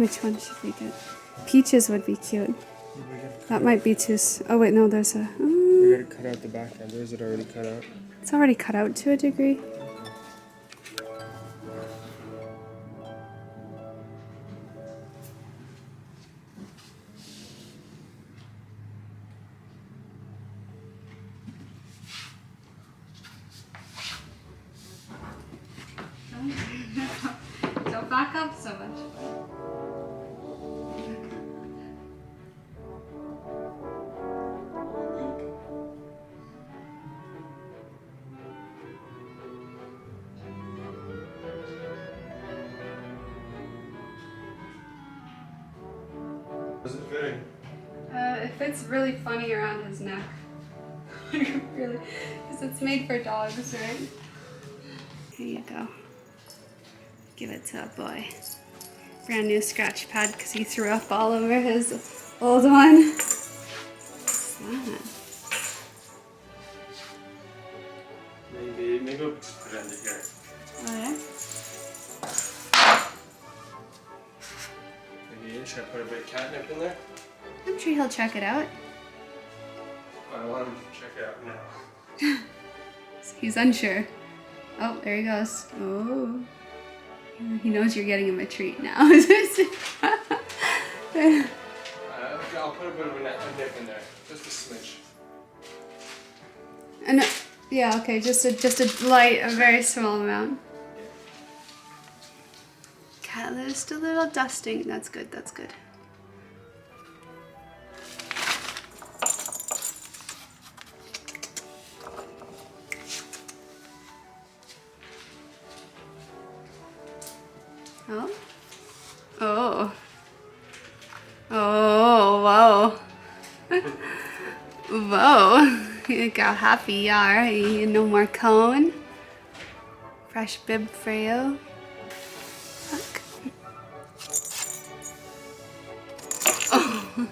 Which one should we get? Peaches would be cute. That might be too... Oh wait, no, there's a... We gotta cut out the back end, or is it already cut out? It's already cut out to a degree. Don't back up so much. How's it fitting? It fits really funny around his neck. Really, because it's made for dogs, right? Here you go. Give it to a boy. Brand new scratch pad because he threw up all over his old one. What's that? Maybe we'll put it under here. Oh yeah? Maybe should I put a bit of catnip in there? I'm sure he'll check it out. I want him to check it out now. He's unsure. Oh, there he goes. Oh. He knows you're getting him a treat now. I'll put a bit of a nip in there, just a smidge. And yeah, okay, just a light, a very small amount. Cat, just a little dusting. That's good. That's good. Oh. Oh. Oh, whoa. Whoa. Look how happy you are. No more cone. Fresh bib for you. Look. Oh.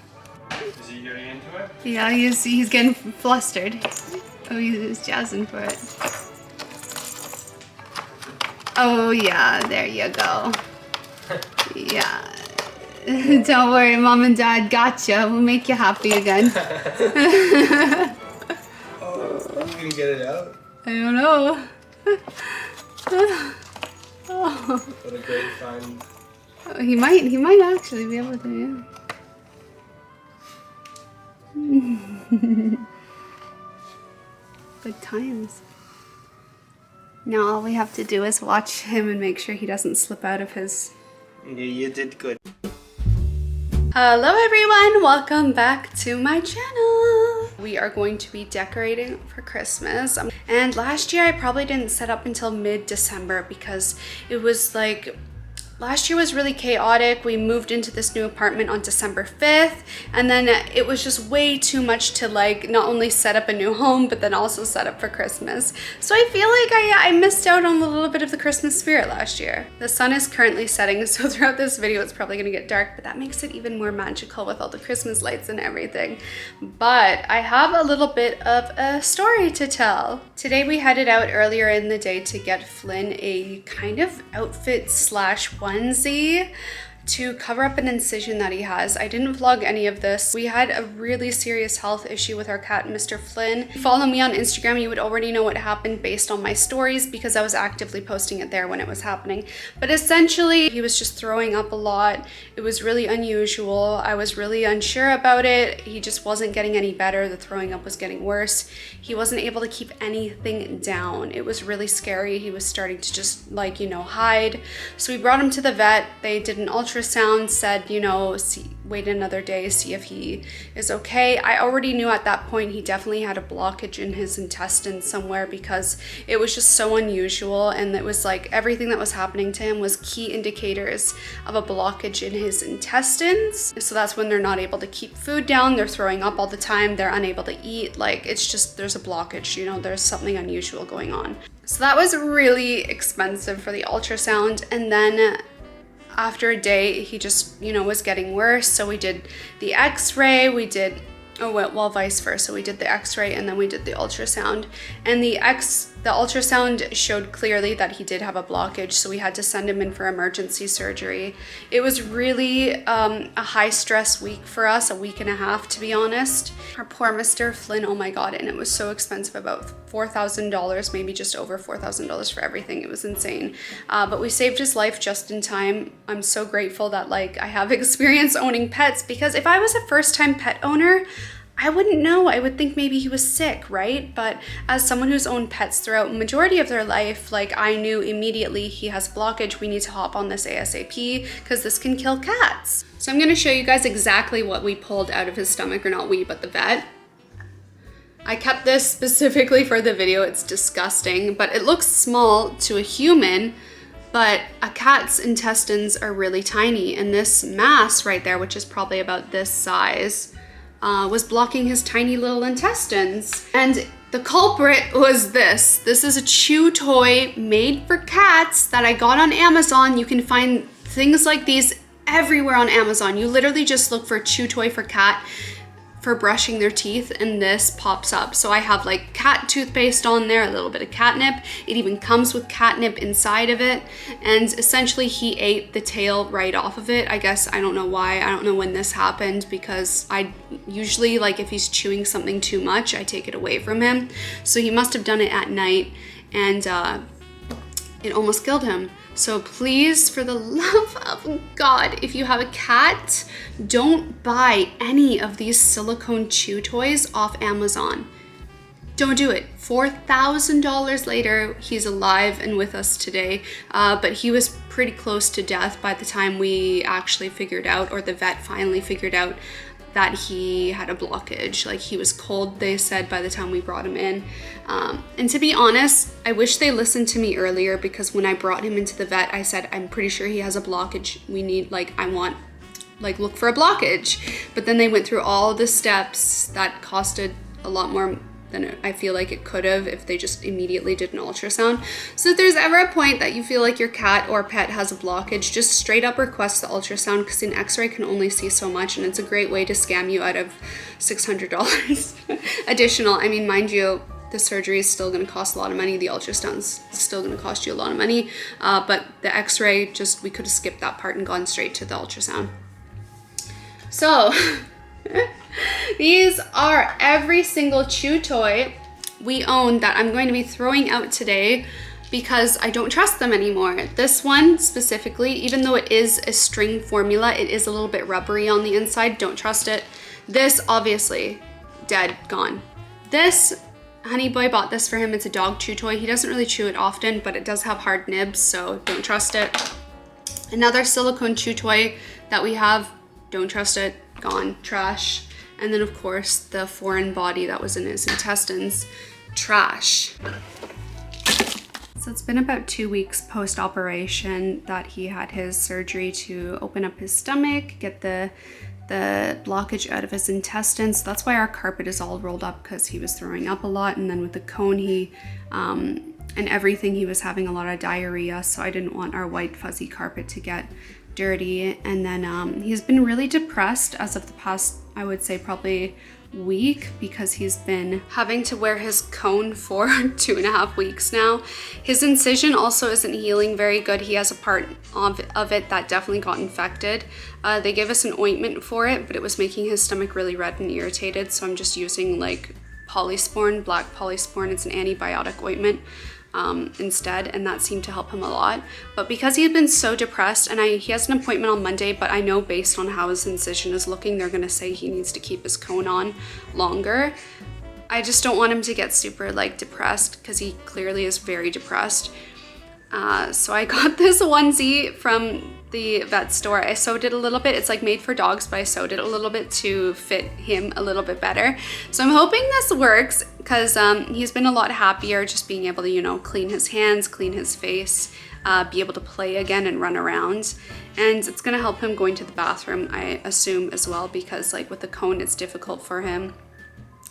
Is he getting into it? Yeah, he's getting flustered. Oh, he's jazzing for it. Oh yeah, there you go. Yeah. Don't worry, Mom and Dad gotcha. We'll make you happy again. Oh, are you gonna get it out? I don't know. Oh. What a great find. Oh, he might actually be able to, yeah. Good times. Now all we have to do is watch him and make sure he doesn't slip out of his... Yeah, you did good. Hello everyone, welcome back to my channel. We are going to be decorating for Christmas. And last year I probably didn't set up until mid-December because it was like... Last year was really chaotic. We moved into this new apartment on December 5th, and then it was just way too much to like not only set up a new home, but then also set up for Christmas. So I feel like I missed out on a little bit of the Christmas spirit last year. The sun is currently setting, so throughout this video it's probably gonna get dark, but that makes it even more magical with all the Christmas lights and everything. But I have a little bit of a story to tell. Today we headed out earlier in the day to get Flynn a kind of outfit slash onesie to cover up an incision that he has. I didn't vlog any of this. We had a really serious health issue with our cat, Mr. Flynn. If you follow me on Instagram, you would already know what happened based on my stories because I was actively posting it there when it was happening. But essentially, he was just throwing up a lot. It was really unusual. I was really unsure about it. He just wasn't getting any better. The throwing up was getting worse. He wasn't able to keep anything down. It was really scary. He was starting to just like, you know, hide. So we brought him to the vet. They did an ultrasound, said, you know, wait another day, see if he is okay. I already knew at that point he definitely had a blockage in his intestines somewhere because it was just so unusual, and it was like everything that was happening to him was key indicators of a blockage in his intestines. So that's when they're not able to keep food down, they're throwing up all the time, they're unable to eat, like it's just, there's a blockage, you know, there's something unusual going on. So that was really expensive for the ultrasound, and then after a day, he just, you know, was getting worse. So we did the x-ray, we did Oh, well, vice versa. We did the x-ray and then we did the ultrasound. And the ultrasound showed clearly that he did have a blockage, so we had to send him in for emergency surgery. It was really a high stress week for us, a week and a half to be honest. Our poor Mr. Flynn, oh my God, and it was so expensive, about $4,000, maybe just over $4,000 for everything. It was insane. But we saved his life just in time. I'm so grateful that like I have experience owning pets, because if I was a first-time pet owner, I wouldn't know. I would think maybe he was sick, right? But as someone who's owned pets throughout majority of their life, like I knew immediately he has blockage. We need to hop on this ASAP because this can kill cats. So I'm gonna show you guys exactly what we pulled out of his stomach, or not we, but the vet. I kept this specifically for the video. It's disgusting, but it looks small to a human, but a cat's intestines are really tiny. And this mass right there, which is probably about this size, was blocking his tiny little intestines. And the culprit was this. This is a chew toy made for cats that I got on Amazon. You can find things like these everywhere on Amazon. You literally just look for chew toy for cat for brushing their teeth and this pops up. So I have like cat toothpaste on there, a little bit of catnip. It even comes with catnip inside of it. And essentially he ate the tail right off of it. I guess, I don't know why. I don't know when this happened, because I usually, like if he's chewing something too much, I take it away from him. So he must have done it at night, and it almost killed him. So please, for the love of God, if you have a cat, don't buy any of these silicone chew toys off Amazon. Don't do it. $4,000 later, he's alive and with us today, but he was pretty close to death by the time we actually figured out, or the vet finally figured out, that he had a blockage. Like he was cold, they said, by the time we brought him in. And to be honest, I wish they listened to me earlier, because when I brought him into the vet, I said, I'm pretty sure he has a blockage. We need, like, I want, like, look for a blockage. But then they went through all the steps that costed a lot more than I feel like it could have if they just immediately did an ultrasound. So if there's ever a point that you feel like your cat or pet has a blockage, just straight up request the ultrasound, because an x-ray can only see so much, and it's a great way to scam you out of $600 additional. I mean, mind you, the surgery is still going to cost a lot of money. The ultrasound's still going to cost you a lot of money. But the x-ray, just, we could have skipped that part and gone straight to the ultrasound. So these are every single chew toy we own that I'm going to be throwing out today, because I don't trust them anymore. This one specifically, even though it is a string formula, it is a little bit rubbery on the inside. Don't trust it. This, obviously, dead, gone. This, HoneyBii bought this for him. It's a dog chew toy. He doesn't really chew it often, but it does have hard nibs, so don't trust it. Another silicone chew toy that we have, don't trust it, gone, trash. And then of course the foreign body that was in his intestines, trash. So it's been about 2 weeks post-operation that he had his surgery to open up his stomach, get the blockage out of his intestines. That's why our carpet is all rolled up, because he was throwing up a lot, and then with the cone he and everything, he was having a lot of diarrhea, so I didn't want our white fuzzy carpet to get dirty. And then he's been really depressed as of the past, I would say, probably week, because he's been having to wear his cone for 2.5 weeks now. His incision also isn't healing very good. He has a part of it that definitely got infected. They gave us an ointment for it, but it was making his stomach really red and irritated, so I'm just using like polysporin, black polysporin. It's an antibiotic ointment instead, and that seemed to help him a lot. But because he had been so depressed, and he has an appointment on Monday, but I know based on how his incision is looking, they're gonna say he needs to keep his cone on longer. I just don't want him to get super like depressed, because he clearly is very depressed. So I got this onesie from the vet store. I sewed it a little bit. It's like made for dogs, but I sewed it a little bit to fit him a little bit better. So I'm hoping this works, because he's been a lot happier just being able to, you know, clean his hands, clean his face, be able to play again and run around. And it's gonna help him going to the bathroom, I assume, as well, because like with the cone, it's difficult for him.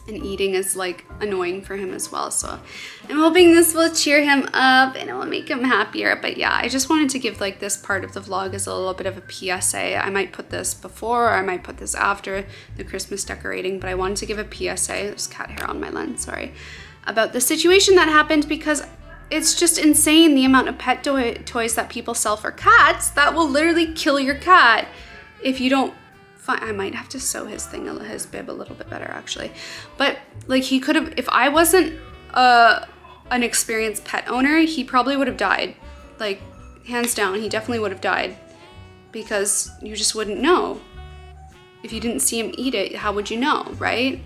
And eating is like annoying for him as well. So I'm hoping this will cheer him up and it will make him happier. But yeah, I just wanted to give like this part of the vlog as a little bit of a PSA. I might put this before or I might put this after the Christmas decorating, but I wanted to give a PSA, there's cat hair on my lens, sorry, about the situation that happened, because it's just insane the amount of pet toys that people sell for cats that will literally kill your cat if you don't. I might have to sew his bib a little bit better actually. But like he could have, if I wasn't an experienced pet owner, he probably would have died. Like hands down, he definitely would have died, because you just wouldn't know. If you didn't see him eat it, how would you know, right?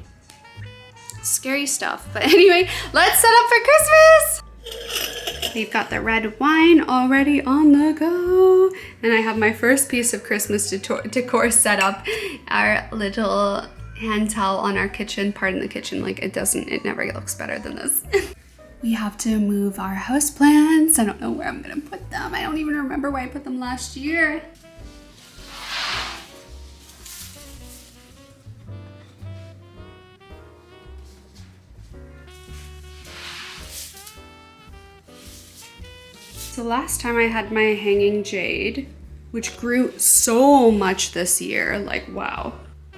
Scary stuff. But anyway, let's set up for Christmas. We've got the red wine already on the go. And I have my first piece of Christmas decor set up. Our little hand towel on our kitchen, part in the kitchen. Like it never looks better than this. We have to move our houseplants. I don't know where I'm gonna put them. I don't even remember where I put them last year. So last time I had my hanging jade, which grew so much this year, like wow.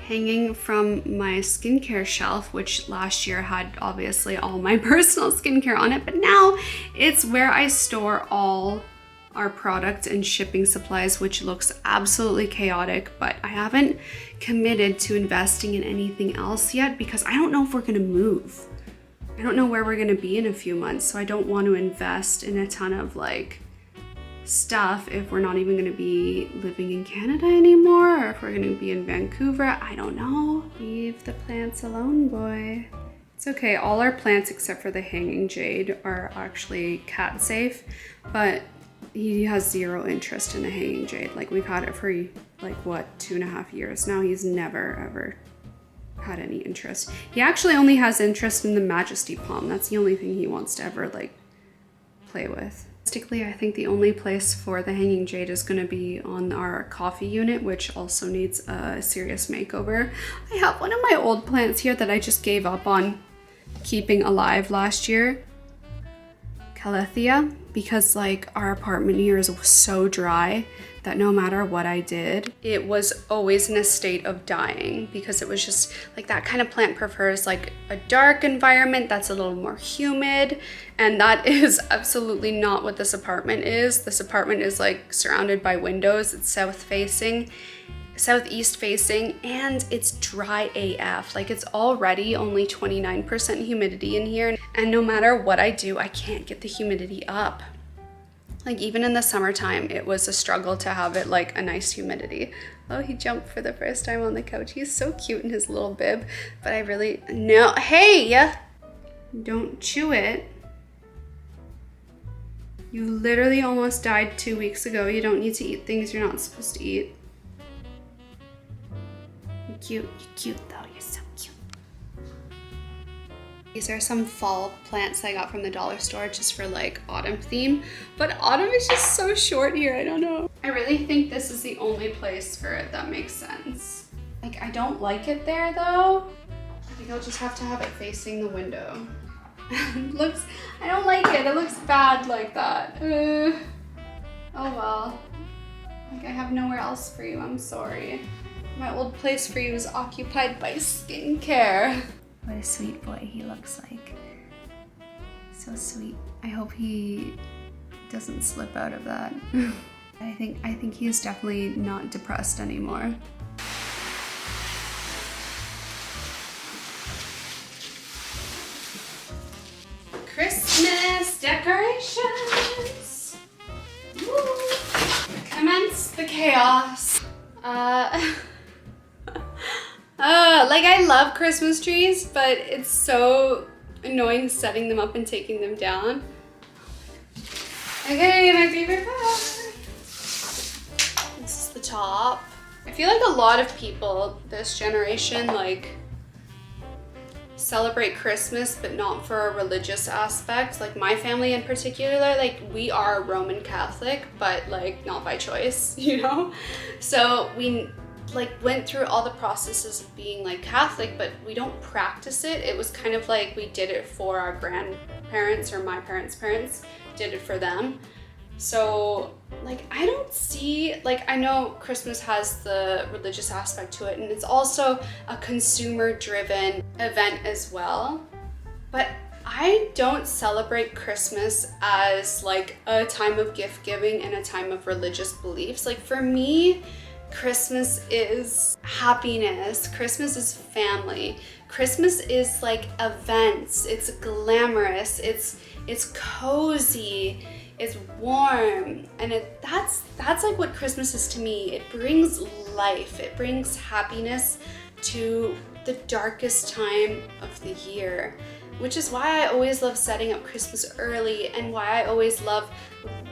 Hanging from my skincare shelf, which last year had obviously all my personal skincare on it, but now it's where I store all our product and shipping supplies, which looks absolutely chaotic, but I haven't committed to investing in anything else yet because I don't know if we're gonna move. I don't know where we're gonna be in a few months, so I don't want to invest in a ton of like stuff if we're not even gonna be living in Canada anymore, or if we're gonna be in Vancouver. I don't know. Leave the plants alone, boy. It's okay, all our plants except for the hanging jade are actually cat safe, but he has zero interest in the hanging jade. Like we've had it for like what, 2.5 years now. He's never ever had any interest. He actually only has interest in the Majesty Palm. That's the only thing he wants to ever like play with. Realistically, I think the only place for the hanging jade is going to be on our coffee unit, which also needs a serious makeover. I have one of my old plants here that I just gave up on keeping alive last year, Calathea, because like our apartment here is so dry that no matter what I did, it was always in a state of dying, because it was just like that kind of plant prefers like a dark environment that's a little more humid, and that is absolutely not what this apartment is. This apartment is like surrounded by windows. It's southeast facing, and it's dry AF. Like it's already only 29% humidity in here, and no matter what I do, I can't get the humidity up. Like even in the summertime, it was a struggle to have it like a nice humidity. Oh, he jumped for the first time on the couch. He's so cute in his little bib, but I really, no, hey, don't chew it. You literally almost died 2 weeks ago. You don't need to eat things you're not supposed to eat. You're cute, you're cute though, you're so cute. These are some fall plants I got from the dollar store just for like autumn theme, but autumn is just so short here, I don't know. I really think this is the only place for it that makes sense. Like I don't like it there though. I think I'll just have to have it facing the window. I don't like it, it looks bad like that. Oh well. Like I have nowhere else for you, I'm sorry. My old place for you is occupied by skincare. What a sweet boy he looks like. So sweet. I hope he doesn't slip out of that. I think he's definitely not depressed anymore. Christmas decorations. Woo. Commence the chaos. Like I love Christmas trees, but it's so annoying setting them up and taking them down. Okay, my favorite part. This is the top. I feel like a lot of people this generation like celebrate Christmas, but not for a religious aspect. Like my family in particular, like we are Roman Catholic, but like not by choice, you know? So we like went through all the processes of being like Catholic, but we don't practice it. It was kind of like we did it for our grandparents, or my parents' parents did it for them. So like I don't see, like I know Christmas has the religious aspect to it, and it's also a consumer driven event as well, but I don't celebrate Christmas as like a time of gift giving and a time of religious beliefs. Like for me, Christmas is happiness. Christmas is family. Christmas is like events. It's glamorous. It's cozy. It's warm. And that's like what Christmas is to me. It brings life. It brings happiness to the darkest time of the year, which is why I always love setting up Christmas early, and why I always love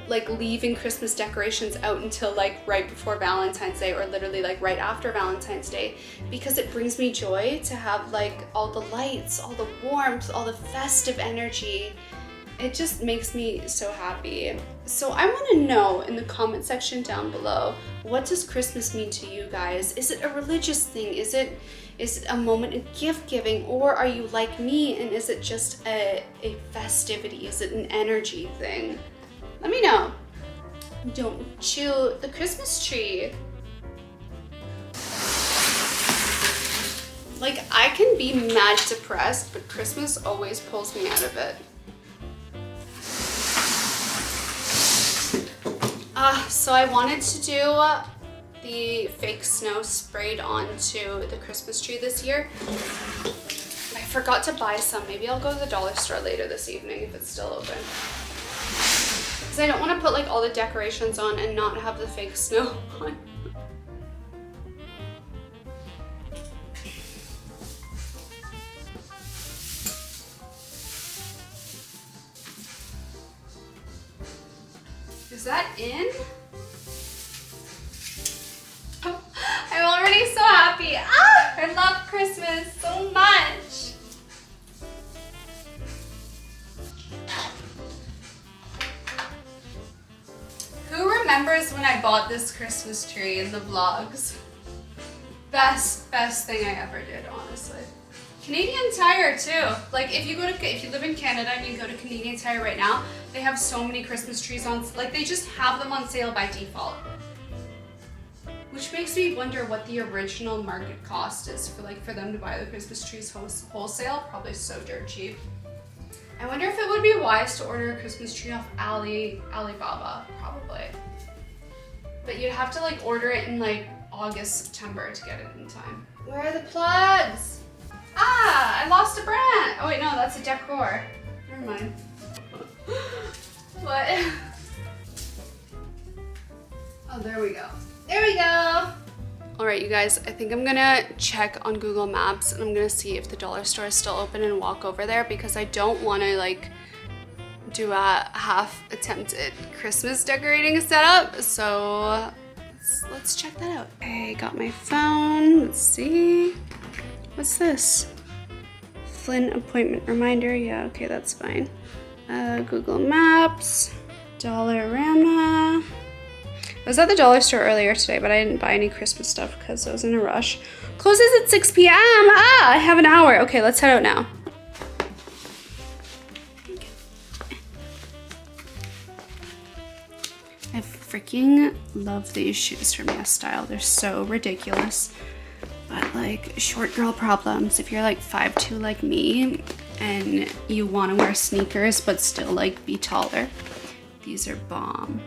like leaving Christmas decorations out until like right before Valentine's Day, or literally like right after Valentine's Day, because it brings me joy to have like all the lights, all the warmth, all the festive energy. It just makes me so happy. So I want to know in the comment section down below, what does Christmas mean to you guys? Is it a religious thing? Is it a moment of gift giving? Or are you like me and is it just a festivity? Is it an energy thing? Let me know. Don't chew the Christmas tree. Like I can be mad depressed, but Christmas always pulls me out of it. So I wanted to do the fake snow sprayed onto the Christmas tree this year. I forgot to buy some. Maybe I'll go to the dollar store later this evening if it's still open. Because I don't want to put like all the decorations on and not have the fake snow on. Is that in? I'm already so happy. Ah, I love Christmas so much. Who remembers when I bought this Christmas tree in the vlogs? Best thing I ever did, honestly. Canadian Tire too. Like if you live in Canada and you go to Canadian Tire right now, they have so many Christmas trees on, like they just have them on sale by default. Which makes me wonder what the original market cost is for them to buy the Christmas trees wholesale. Probably so dirt cheap. I wonder if it would be wise to order a Christmas tree off Alibaba, probably. But you'd have to like order it in like August, September to get it in time. Where are the plugs? Ah, I lost a brand. Oh wait, no, that's a decor. Never mind. What? Oh, there we go. There we go. All right, you guys, I think I'm gonna check on Google Maps and I'm gonna see if the dollar store is still open and walk over there, because I don't wanna like do a half attempted Christmas decorating setup. So let's check that out. Okay, got my phone, let's see. What's this? Flynn appointment reminder. Yeah, okay, that's fine. Google Maps, Dollarama. I was at the dollar store earlier today, but I didn't buy any Christmas stuff because I was in a rush. Closes at 6 p.m. Ah, I have an hour. Okay, let's head out now. I freaking love these shoes from Yes Style. They're so ridiculous. But like short girl problems, if you're like 5'2" like me and you want to wear sneakers but still like be taller, these are bomb.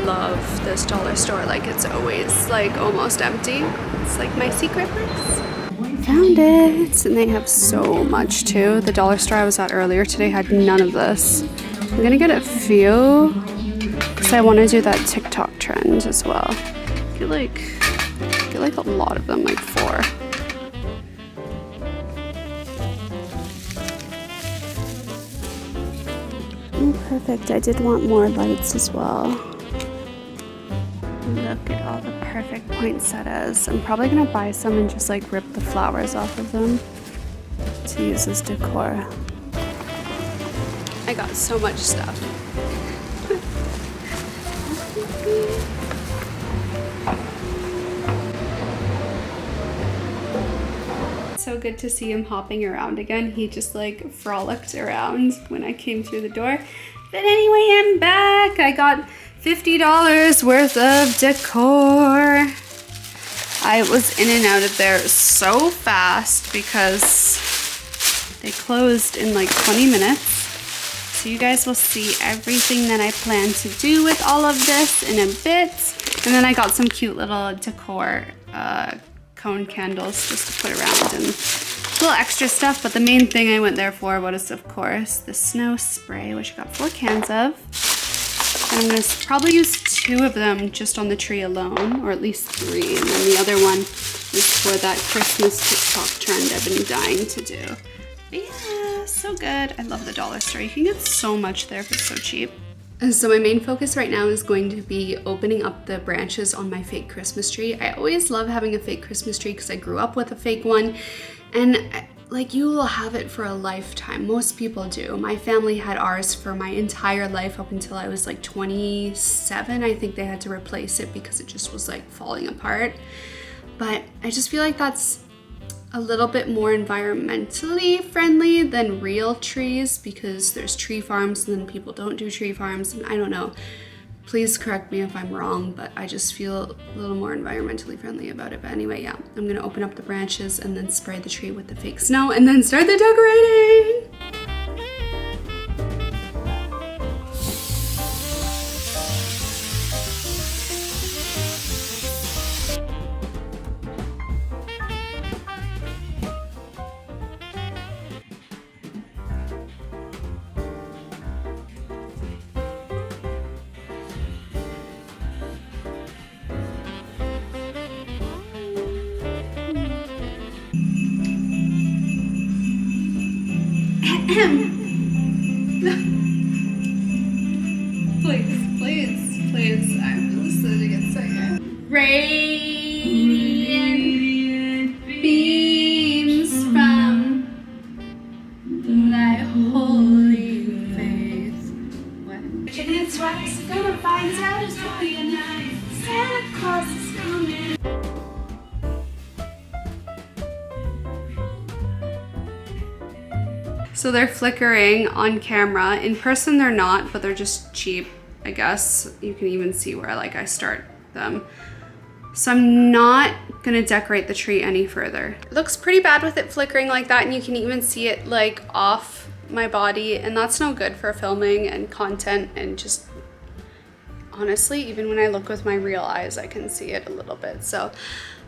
Love this dollar store. Like it's always like almost empty. It's like my secret place. Found it. And they have so much too. The dollar store I was at earlier today had none of this. I'm gonna get a few because I want to do that TikTok trend as well. Get like a lot of them, like 4. perfect. I did want more lights as well. Look at all the perfect poinsettias. I'm probably gonna buy some and just like rip the flowers off of them to use as decor. I got so much stuff. So good to see him hopping around again. He just like frolicked around when I came through the door. But anyway, I'm back. I got $50 worth of decor. I was in and out of there so fast because they closed in like 20 minutes. So you guys will see everything that I plan to do with all of this in a bit. And then I got some cute little decor cone candles just to put around and little extra stuff. But the main thing I went there for was, of course, the snow spray, which I got 4 cans of. And I'm gonna probably use 2 of them just on the tree alone, or at least 3. And then the other one is for that Christmas TikTok trend I've been dying to do. But yeah, so good. I love the dollar store. You can get so much there for so cheap. So my main focus right now is going to be opening up the branches on my fake Christmas tree. I always love having a fake Christmas tree because I grew up with a fake one, and like you will have it for a lifetime. Most people do. My family had ours for my entire life up until I was like 27. I think they had to replace it because it just was like falling apart. But I just feel like that's a little bit more environmentally friendly than real trees, because there's tree farms and then people don't do tree farms, and I don't know. Please correct me if I'm wrong, but I just feel a little more environmentally friendly about it. But anyway, yeah, I'm gonna open up the branches and then spray the tree with the fake snow and then start the decorating. Please, I'm just sitting and singing. Radiant beams from thy holy face. What? It's twice, gonna find out Santa Claus is coming. So they're flickering on camera. In person they're not, but they're just cheap, I guess. You can even see where like I start them. So I'm not gonna decorate the tree any further. It looks pretty bad with it flickering like that, and you can even see it like off my body, and that's no good for filming and content, and just honestly, even when I look with my real eyes, I can see it a little bit. So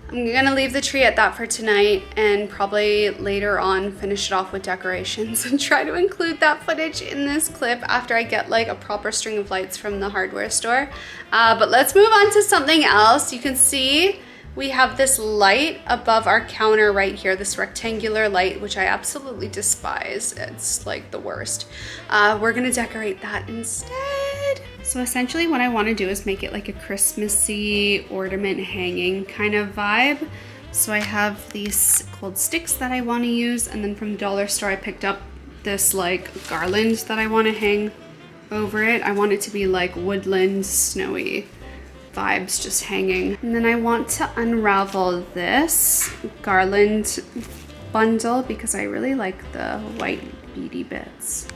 I'm gonna leave the tree at that for tonight, and probably later on finish it off with decorations and try to include that footage in this clip after I get like a proper string of lights from the hardware store. But let's move on to something else. You can see we have this light above our counter right here, this rectangular light, which I absolutely despise. It's like the worst. We're gonna decorate that instead. So essentially what I wanna do is make it like a Christmassy ornament hanging kind of vibe. So I have these cold sticks that I wanna use, and then from the dollar store I picked up this like garland that I wanna hang over it. I want it to be like woodland, snowy vibes just hanging. And then I want to unravel this garland bundle because I really like the white beady bits.